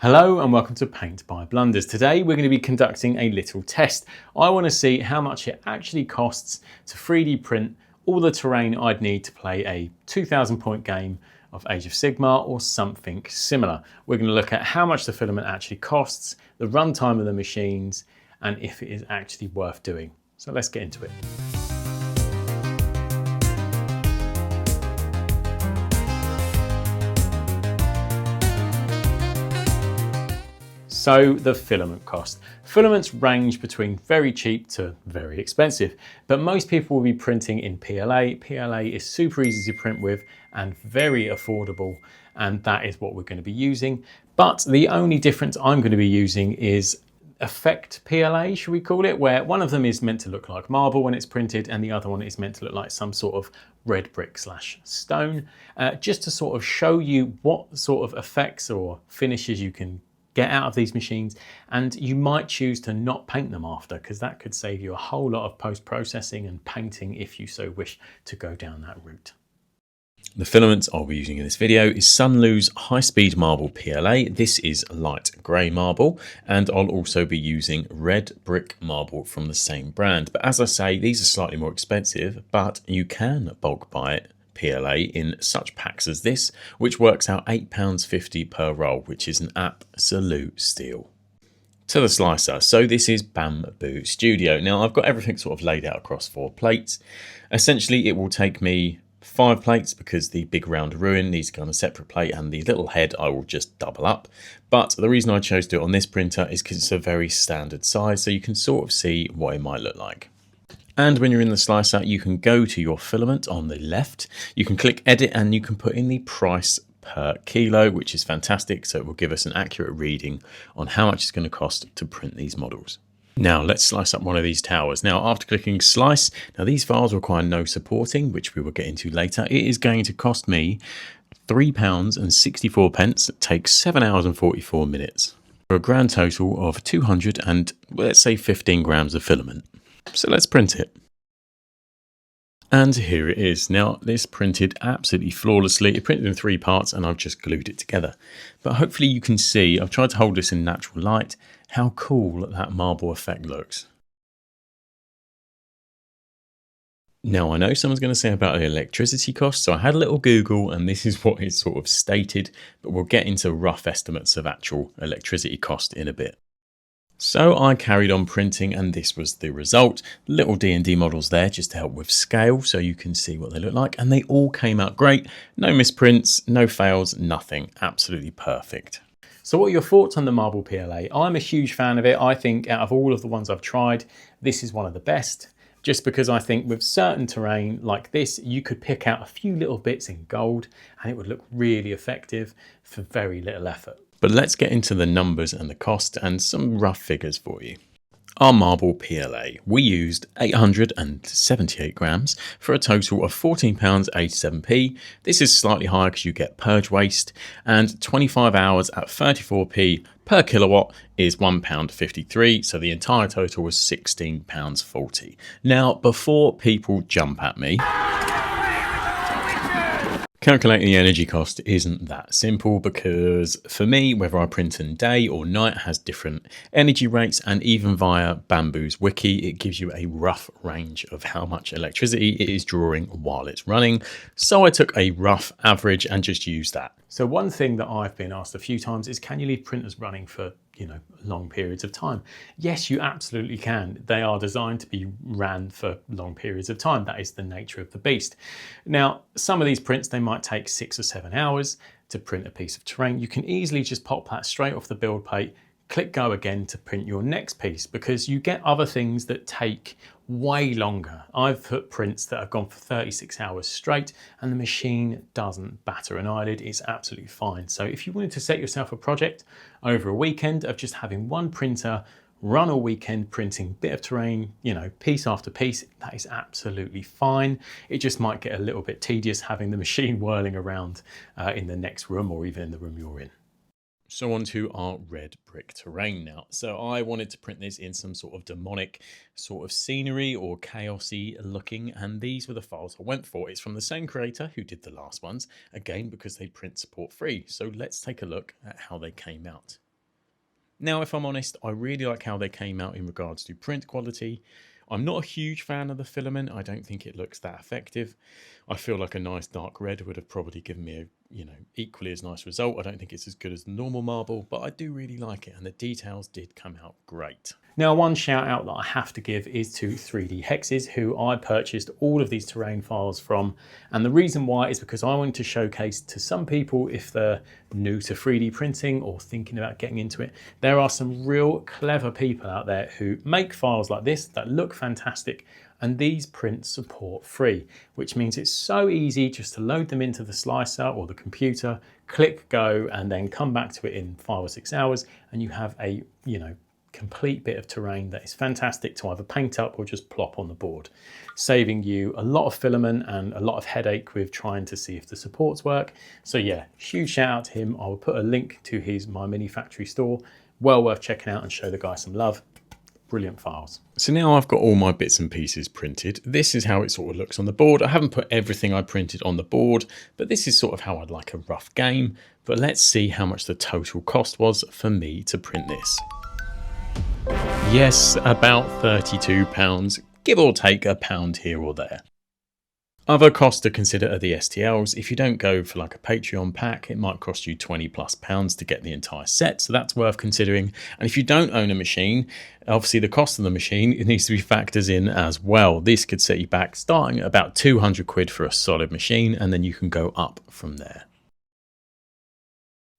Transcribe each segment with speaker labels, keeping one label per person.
Speaker 1: Hello and welcome to Paint by Blunders. Today we're going to be conducting a little test. I want to see how much it actually costs to 3D print all the terrain I'd need to play a 2000 point game of Age of Sigmar or something similar. We're going to look at how much the filament actually costs, the runtime of the machines, and if it is actually worth doing. So let's get into it. So the filament cost. Filaments range between very cheap to very expensive, but most people will be printing in PLA. PLA is super easy to print with and very affordable, and that is what we're going to be using. But the only difference I'm going to be using is effect PLA, should we call it, where one of them is meant to look like marble when it's printed and the other one is meant to look like some sort of red brick / stone, just to sort of show you what sort of effects or finishes you can get out of these machines, and you might choose to not paint them after, because that could save you a whole lot of post-processing and painting if you so wish to go down that route.
Speaker 2: The filament I'll be using in this video is SUNLU's high-speed marble PLA. This is light grey marble, and I'll also be using red brick marble from the same brand. But as I say, these are slightly more expensive, but you can bulk buy it PLA in such packs as this, which works out £8.50 per roll, which is an absolute steal. To the slicer, so this is Bambu Studio. Now I've got everything sort of laid out across 4 plates. Essentially it will take me 5 plates because the big round ruin needs to go on a separate plate, and the little head I will just double up. But the reason I chose to do it on this printer is because it's a very standard size, so you can sort of see what it might look like. And when you're in the slicer, you can go to your filament on the left. You can click edit and you can put in the price per kilo, which is fantastic. So it will give us an accurate reading on how much it's going to cost to print these models. Now let's slice up one of these towers. Now after clicking slice, now these files require no supporting, which we will get into later. It is going to cost me £3.64. It takes 7 hours and 44 minutes for a grand total of 200 and let's say 15 grams of filament. So let's print it. And here it is. Now this printed absolutely flawlessly. It printed in 3 parts and I've just glued it together. But hopefully you can see, I've tried to hold this in natural light, how cool that marble effect looks. Now I know someone's going to say about the electricity cost, so I had a little Google and this is what it sort of stated, but we'll get into rough estimates of actual electricity cost in a bit. So I carried on printing and this was the result. Little D&D models there just to help with scale so you can see what they look like, and they all came out great. No misprints, no fails, nothing. Absolutely perfect.
Speaker 1: So what are your thoughts on the marble PLA? I'm a huge fan of it. I think out of all of the ones I've tried, this is one of the best. Just because I think with certain terrain like this, you could pick out a few little bits in gold and it would look really effective for very little effort.
Speaker 2: But let's get into the numbers and the cost and some rough figures for you. Our marble PLA, we used 878 grams for a total of £14.87. This is slightly higher because you get purge waste, and 25 hours at 34p per kilowatt is £1.53, so the entire total was £16.40. Now, before people jump at me, calculating the energy cost isn't that simple, because for me, whether I print in day or night has different energy rates, and even via Bambu's wiki, it gives you a rough range of how much electricity it is drawing while it's running. So I took a rough average and just used that.
Speaker 1: So one thing that I've been asked a few times is, can you leave printers running for long periods of time? Yes, you absolutely can. They are designed to be ran for long periods of time. That is the nature of the beast. Now, some of these prints, they might take 6 or 7 hours to print a piece of terrain. You can easily just pop that straight off the build plate, click go again to print your next piece, because you get other things that take way longer. I've put prints that have gone for 36 hours straight and the machine doesn't batter an eyelid. It's absolutely fine. So if you wanted to set yourself a project over a weekend of just having one printer run all weekend printing bit of terrain, piece after piece, that is absolutely fine. It just might get a little bit tedious having the machine whirling around in the next room or even in the room you're in.
Speaker 2: So on to our red brick terrain now. So I wanted to print this in some sort of demonic sort of scenery or chaosy looking, and these were the files I went for. It's from the same creator who did the last ones, again because they print support free. So let's take a look at how they came out. Now, if I'm honest, I really like how they came out in regards to print quality. I'm not a huge fan of the filament. I don't think it looks that effective. I feel like a nice dark red would have probably given me a, equally as nice result. I don't think it's as good as the normal marble, but I do really like it, and the details did come out great.
Speaker 1: Now, one shout out that I have to give is to 3D Hexes, who I purchased all of these terrain files from. And the reason why is because I wanted to showcase to some people, if they're new to 3D printing or thinking about getting into it, there are some real clever people out there who make files like this that look fantastic. And these prints support free, which means it's so easy just to load them into the slicer or the computer, click go, and then come back to it in 5 or 6 hours. And you have a, complete bit of terrain that is fantastic to either paint up or just plop on the board, saving you a lot of filament and a lot of headache with trying to see if the supports work. So yeah, huge shout out to him. I will put a link to his My Mini Factory store. Well worth checking out and show the guy some love. Brilliant files.
Speaker 2: So now I've got all my bits and pieces printed. This is how it sort of looks on the board. I haven't put everything I printed on the board, but this is sort of how I'd like a rough game. But let's see how much the total cost was for me to print this. Yes, about £32, give or take a pound here or there. Other costs to consider are the STLs. If you don't go for like a Patreon pack, it might cost you £20+ to get the entire set, so that's worth considering. And if you don't own a machine, obviously the cost of the machine, it needs to be factored in as well. This could set you back starting at about 200 quid for a solid machine, and then you can go up from there.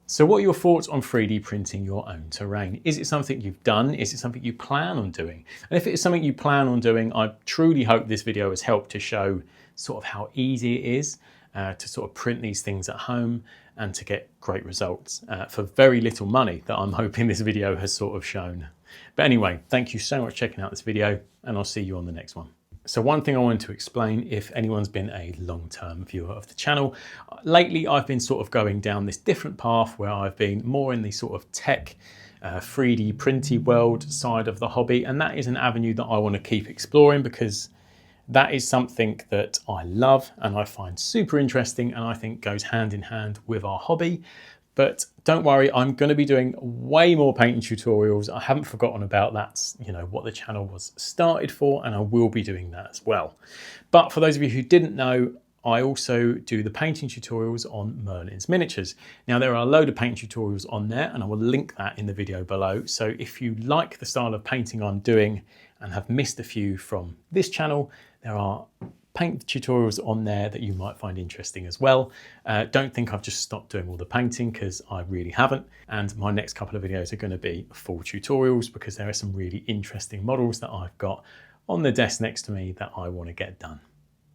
Speaker 1: So what are your thoughts on 3D printing your own terrain? Is it something you've done? Is it something you plan on doing? And if it is something you plan on doing, I truly hope this video has helped to show sort of how easy it is to sort of print these things at home and to get great results for very little money that I'm hoping this video has sort of shown. But anyway, thank you so much for checking out this video, and I'll see you on the next one. So one thing I wanted to explain, if anyone's been a long-term viewer of the channel, lately I've been sort of going down this different path where I've been more in the sort of tech, 3D printy world side of the hobby, and that is an avenue that I want to keep exploring because that is something that I love and I find super interesting, and I think goes hand in hand with our hobby. But don't worry, I'm going to be doing way more painting tutorials. I haven't forgotten about that, what the channel was started for, and I will be doing that as well. But for those of you who didn't know, I also do the painting tutorials on Merlin's Miniatures. Now there are a load of painting tutorials on there, and I will link that in the video below. So if you like the style of painting I'm doing and have missed a few from this channel, there are paint tutorials on there that you might find interesting as well. Don't think I've just stopped doing all the painting, because I really haven't. And my next couple of videos are going to be full tutorials, because there are some really interesting models that I've got on the desk next to me that I want to get done.